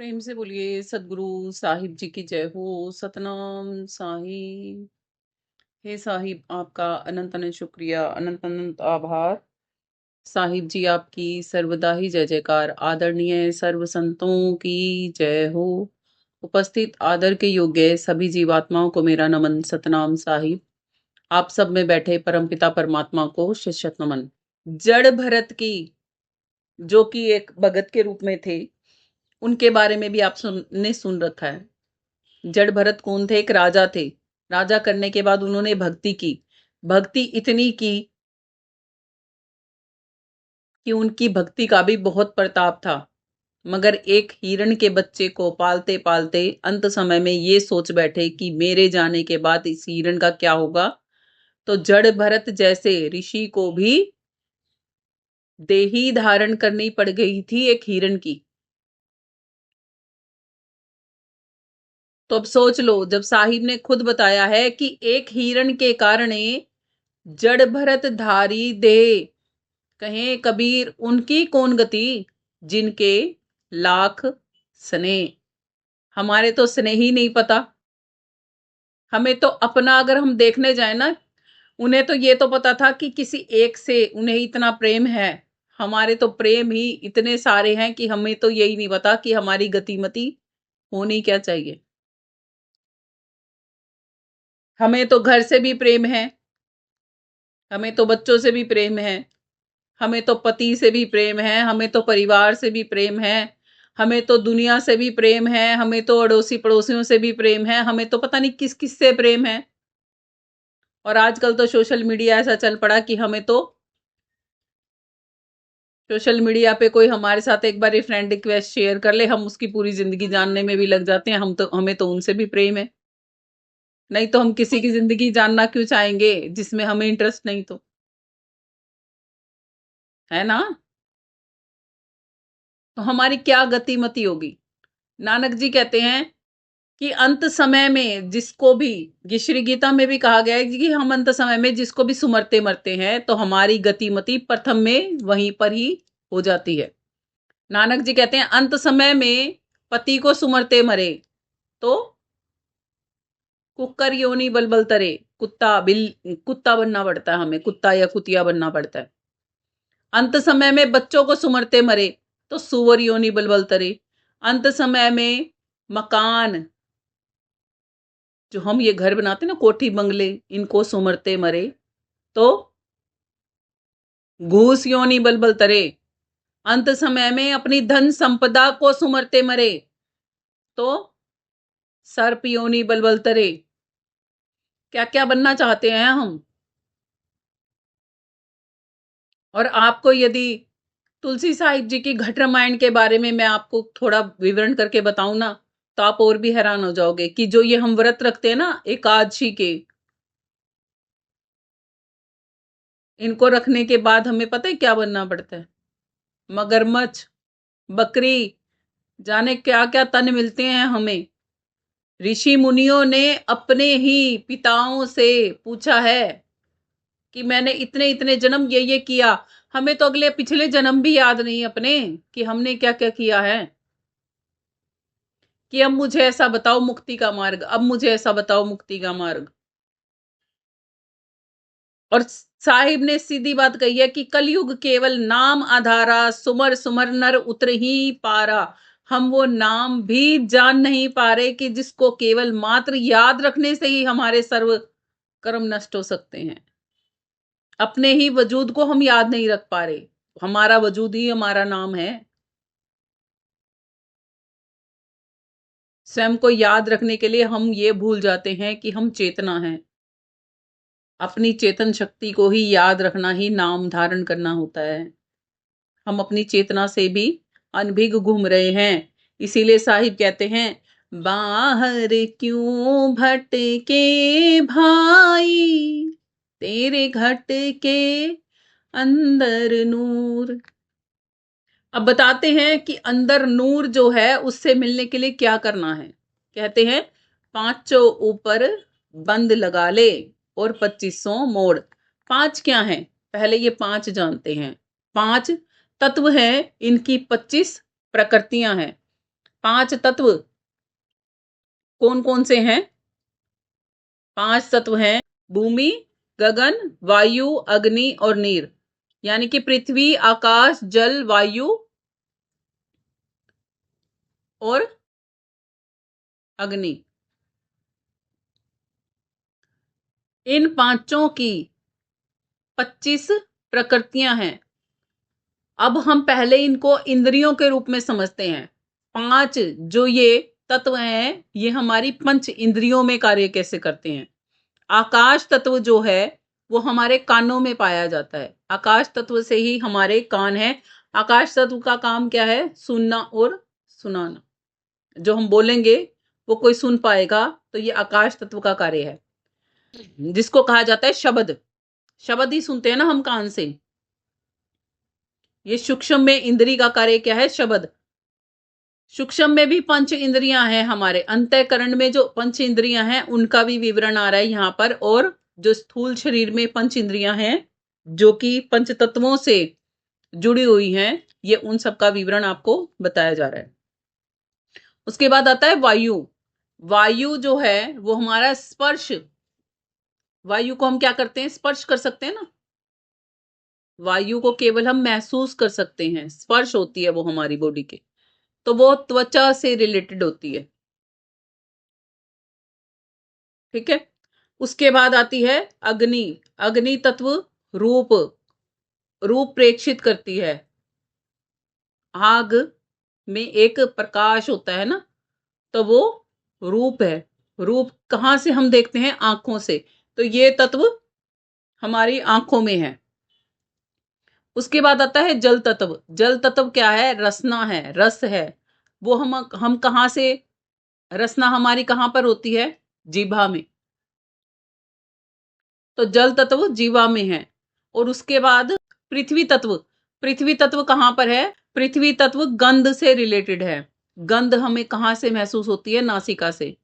प्रेम से बोलिए सदगुरु साहिब जी की जय हो। सतनाम साहिब। हे साहिब, आपका अनंत अनंत शुक्रिया, अनंत अनंत आभार। साहिब जी, आपकी सर्वदा ही जय जयकार। आदरणीय सर्व संतों की जय हो। उपस्थित आदर के योग्य सभी जीवात्माओं को मेरा नमन। सतनाम साहिब। आप सब में बैठे परमपिता परमात्मा को शिष्य नमन। जड़ भरत की, जो कि एक भगत के रूप में थे, उनके बारे में भी आप सुन रखा है। जड़ भरत कौन थे? एक राजा थे। राजा करने के बाद उन्होंने भक्ति की। भक्ति इतनी की कि उनकी भक्ति का भी बहुत प्रताप था। मगर एक हिरण के बच्चे को पालते पालते अंत समय में ये सोच बैठे कि मेरे जाने के बाद इस हिरण का क्या होगा। तो जड़ भरत जैसे ऋषि को भी देही धारण करनी पड़ गई थी एक हिरण की। तो अब सोच लो, जब साहिब ने खुद बताया है कि एक हिरण के कारण जड़ भरत धारी दे, कहें कबीर उनकी कौन गति, जिनके लाख स्नेह। हमारे तो स्नेह ही नहीं पता। हमें तो अपना अगर हम देखने जाए ना, उन्हें तो ये तो पता था कि किसी एक से उन्हें इतना प्रेम है। हमारे तो प्रेम ही इतने सारे हैं कि हमें तो यही नहीं पता कि हमारी गतिमति होनी क्या चाहिए। हमें तो घर से भी प्रेम है, हमें तो बच्चों से भी प्रेम है, हमें तो पति से भी प्रेम है, हमें तो परिवार से भी प्रेम है, हमें तो दुनिया से भी प्रेम है, हमें तो अड़ोसी पड़ोसियों से भी प्रेम है, हमें तो पता नहीं किस किस से प्रेम है। और आजकल तो सोशल मीडिया ऐसा चल पड़ा कि हमें तो सोशल मीडिया पे कोई हमारे साथ एक बार फ्रेंड रिक्वेस्ट शेयर कर ले, हम उसकी पूरी जिंदगी जानने में भी लग जाते हैं। हमें तो उनसे भी प्रेम है। नहीं तो हम किसी की जिंदगी जानना क्यों चाहेंगे जिसमें हमें इंटरेस्ट नहीं, तो है ना। तो हमारी क्या गतिमति होगी। नानक जी कहते हैं कि अंत समय में जिसको भी, ये श्री गीता में भी कहा गया है कि हम अंत समय में जिसको भी सुमरते मरते हैं तो हमारी गतिमति प्रथम में वहीं पर ही हो जाती है। नानक जी कहते हैं अंत समय में पति को सुमरते मरे तो कुकर योनि बलबल तरे, कुत्ता बनना पड़ता है, हमें कुत्ता या कुतिया बनना पड़ता है। अंत समय में बच्चों को सुमरते मरे तो सुअर योनि बलबल तरे। अंत समय में मकान, जो हम ये घर बनाते ना, कोठी बंगले, इनको सुमरते मरे तो घूस योनि बलबल तरे। अंत समय में अपनी धन संपदा को सुमरते मरे तो सर्प योनि बलबल तरे। क्या क्या बनना चाहते हैं हम। और आपको यदि तुलसी साहिब जी की घट रामायण के बारे में मैं आपको थोड़ा विवरण करके बताऊं ना, तो आप और भी हैरान हो जाओगे कि जो ये हम व्रत रखते हैं ना एकादशी के, इनको रखने के बाद हमें पता है क्या बनना पड़ता है। मगरमच्छ, बकरी, जाने क्या क्या तन मिलते हैं हमें। ऋषि मुनियों ने अपने ही पिताओं से पूछा है कि मैंने इतने इतने जन्म ये किया। हमें तो अगले पिछले जन्म भी याद नहीं अपने कि हमने क्या क्या किया है। कि अब मुझे ऐसा बताओ मुक्ति का मार्ग, अब मुझे ऐसा बताओ मुक्ति का मार्ग। और साहिब ने सीधी बात कही है कि कलयुग केवल नाम आधारा, सुमर सुमर नर उतर ही पारा। हम वो नाम भी जान नहीं पा रहे कि जिसको केवल मात्र याद रखने से ही हमारे सर्व कर्म नष्ट हो सकते हैं। अपने ही वजूद को हम याद नहीं रख पा रहे। हमारा वजूद ही हमारा नाम है। स्वयं को याद रखने के लिए हम ये भूल जाते हैं कि हम चेतना हैं। अपनी चेतन शक्ति को ही याद रखना ही नाम धारण करना होता है। हम अपनी चेतना से भी अनभिग घूम रहे हैं। इसीलिए साहिब कहते हैं, बाहर क्यों भटके भाई, तेरे घट के अंदर नूर। अब बताते हैं कि अंदर नूर जो है उससे मिलने के लिए क्या करना है। कहते हैं, पांचों ऊपर बंद लगा ले और 2500 मोड़। पांच क्या है, पहले ये पांच जानते हैं। पांच तत्व हैं, इनकी 25 प्रकृतियां हैं। 5 तत्व कौन कौन से हैं? 5 तत्व हैं भूमि, गगन, वायु, अग्नि और नीर। यानी कि पृथ्वी, आकाश, जल, वायु और अग्नि। इन पांचों की 25 प्रकृतियां हैं। अब हम पहले इनको इंद्रियों के रूप में समझते हैं। 5 जो ये तत्व हैं, ये हमारी पंच इंद्रियों में कार्य कैसे करते हैं। आकाश तत्व जो है वो हमारे कानों में पाया जाता है। आकाश तत्व से ही हमारे कान है। आकाश तत्व का काम क्या है? सुनना और सुनाना। जो हम बोलेंगे वो कोई सुन पाएगा, तो ये आकाश तत्व का कार्य है, जिसको कहा जाता है शब्द। शब्द ही सुनते हैं ना हम कान से। ये सूक्ष्म में इंद्री का कार्य क्या है? शब्द। सूक्ष्म में भी पंच इंद्रियां हैं हमारे। अंतःकरण में जो पंच इंद्रियां हैं उनका भी विवरण आ रहा है यहाँ पर। और जो स्थूल शरीर में पंच इंद्रियां हैं जो कि पंच तत्वों से जुड़ी हुई हैं, ये उन सब का विवरण आपको बताया जा रहा है। उसके बाद आता है वायु। वायु जो है वो हमारा स्पर्श। वायु को हम क्या करते हैं? स्पर्श कर सकते हैं ना। वायु को केवल हम महसूस कर सकते हैं, स्पर्श होती है वो हमारी बॉडी के। तो वो त्वचा से रिलेटेड होती है। ठीक है। उसके बाद आती है अग्नि। अग्नि तत्व रूप। रूप प्रेक्षित करती है। आग में एक प्रकाश होता है ना, तो वो रूप है। रूप कहाँ से हम देखते हैं? आंखों से। तो ये तत्व हमारी आंखों में है। उसके बाद आता है जल तत्व। जल तत्व क्या है? रसना है, रस है। वो हम कहाँ से? रसना हमारी कहाँ पर होती है? जीभा में। तो जल तत्व जीवा में है। और उसके बाद पृथ्वी तत्व। पृथ्वी तत्व कहाँ पर है? पृथ्वी तत्व गंध से रिलेटेड है। गंध हमें कहाँ से महसूस होती है? नासिका से।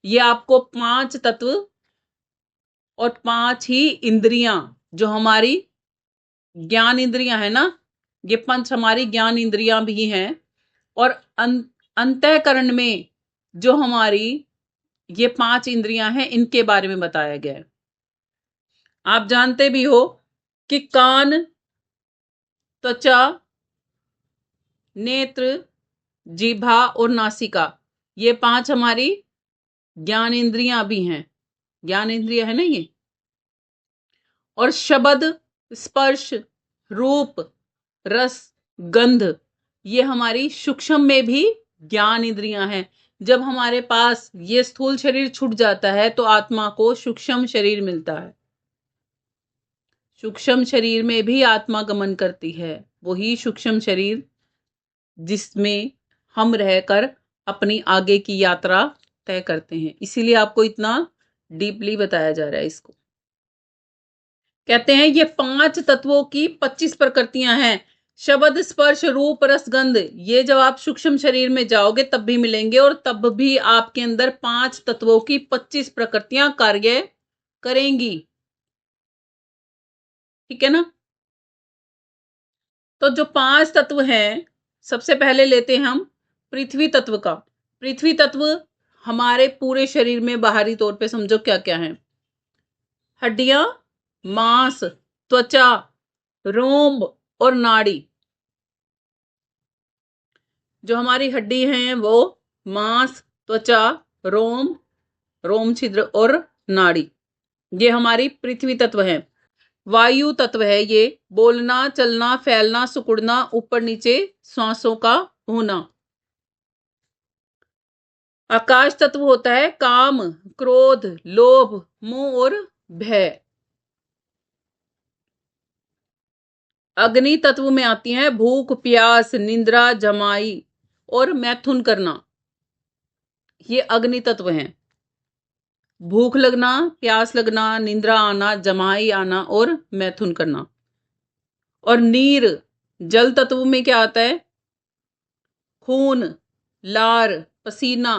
ये आपको 5 तत्व और 5 ही इंद्रियां जो हमारी ज्ञान इंद्रियां है ना, ये पंच हमारी ज्ञान इंद्रियां भी हैं। और अंतःकरण में जो हमारी ये 5 इंद्रियां हैं, इनके बारे में बताया गया है। आप जानते भी हो कि कान, त्वचा, नेत्र, जीभा और नासिका, ये 5 हमारी ज्ञान इंद्रियां भी हैं। ज्ञान इंद्रिया है ना ये। और शब्द, स्पर्श, रूप, रस, गंध, ये हमारी सूक्ष्म में भी ज्ञान इंद्रियां हैं। जब हमारे पास ये स्थूल शरीर छूट जाता है तो आत्मा को सूक्ष्म शरीर मिलता है। सूक्ष्म शरीर में भी आत्मा गमन करती है। वही सूक्ष्म शरीर जिसमें हम रहकर अपनी आगे की यात्रा तय करते हैं। इसीलिए आपको इतना डीपली बताया जा रहा है इसको। कहते हैं ये 5 तत्वों की 25 प्रकृतियां हैं। शब्द, स्पर्श, रूप, रस, गंध, ये जब आप सूक्ष्म शरीर में जाओगे तब भी मिलेंगे। और तब भी आपके अंदर 5 तत्वों की 25 प्रकृतियां कार्य करेंगी। ठीक है ना। तो जो 5 तत्व हैं, सबसे पहले लेते हैं हम पृथ्वी तत्व का। पृथ्वी तत्व हमारे पूरे शरीर में बाहरी तौर पे समझो क्या क्या है। हड्डियां, मांस, त्वचा, रोम और नाड़ी। जो हमारी हड्डी हैं वो मांस, त्वचा, रोम, रोम छिद्र और नाड़ी, ये हमारी पृथ्वी तत्व है। वायु तत्व है ये बोलना, चलना, फैलना, सिकुड़ना, ऊपर नीचे श्वासों का होना। आकाश तत्व होता है काम, क्रोध, लोभ, मोह और भय। अग्नि तत्व में आती हैं भूख, प्यास, निंद्रा, जमाई और मैथुन करना। ये अग्नि तत्व हैं। भूख लगना, प्यास लगना, निंद्रा आना, जमाई आना और मैथुन करना। और नीर जल तत्व में क्या आता है? खून, लार, पसीना,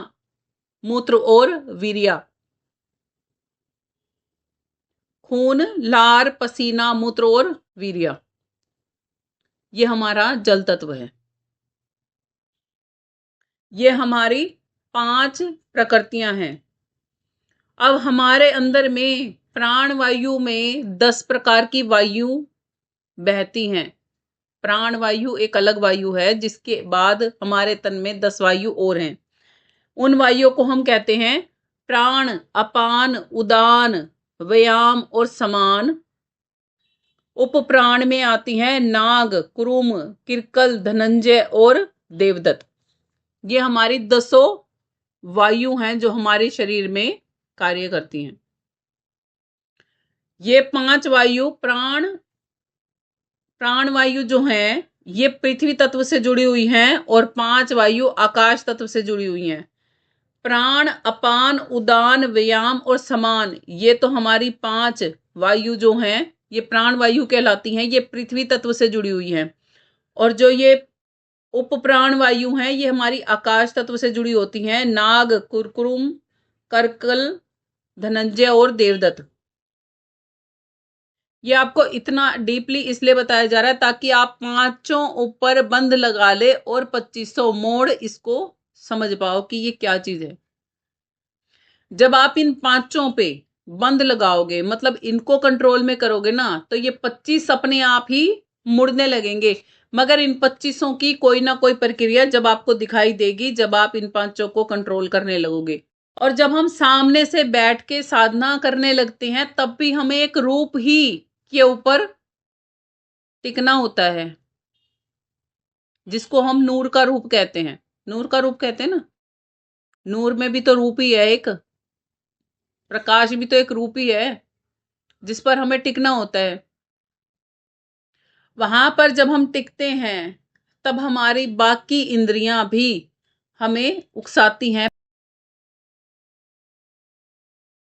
मूत्र और वीर्या। खून, लार, पसीना, मूत्र और वीर्या, ये हमारा जल तत्व है। ये हमारी 5 प्रकृतियां हैं। अब हमारे अंदर में प्राण वायु में 10 प्रकार की वायु बहती हैं। प्राण वायु एक अलग वायु है, जिसके बाद हमारे तन में 10 वायु और हैं। उन वायुओं को हम कहते हैं प्राण, अपान, उदान, व्यायाम और समान। उपप्राण में आती हैं नाग, कुरुम, किरकल, धनंजय और देवदत्त। ये हमारी 10 वायु हैं जो हमारे शरीर में कार्य करती हैं। ये 5 वायु प्राण वायु जो हैं ये पृथ्वी तत्व से जुड़ी हुई हैं और 5 वायु आकाश तत्व से जुड़ी हुई हैं। प्राण, अपान, उदान, व्यायाम और समान, ये तो हमारी 5 वायु जो हैं ये प्राण वायु कहलाती हैं। ये पृथ्वी तत्व से जुड़ी हुई हैं। और जो ये उपप्राण वायु हैं ये हमारी आकाश तत्व से जुड़ी होती हैं। नाग, कुरकुरुम, करकल, धनंजय और देवदत्त। ये आपको इतना डीपली इसलिए बताया जा रहा है ताकि आप 5 ऊपर बंद लगा ले और 2500 मोड़ इसको समझ पाओ कि ये क्या चीज है। जब आप इन 5 पे बंद लगाओगे, मतलब इनको कंट्रोल में करोगे ना, तो ये 25 अपने आप ही मुड़ने लगेंगे। मगर इन 25 की कोई ना कोई प्रक्रिया जब आपको दिखाई देगी, जब आप इन 5 को कंट्रोल करने लगोगे। और जब हम सामने से बैठ के साधना करने लगते हैं तब भी हमें एक रूप ही के ऊपर टिकना होता है, जिसको हम नूर का रूप कहते हैं। नूर का रूप कहते हैं ना, नूर में भी तो रूप ही है, एक प्रकाश भी तो एक रूप ही है जिस पर हमें टिकना होता है। वहां पर जब हम टिकते हैं तब हमारी बाकी इंद्रियां भी हमें उकसाती हैं।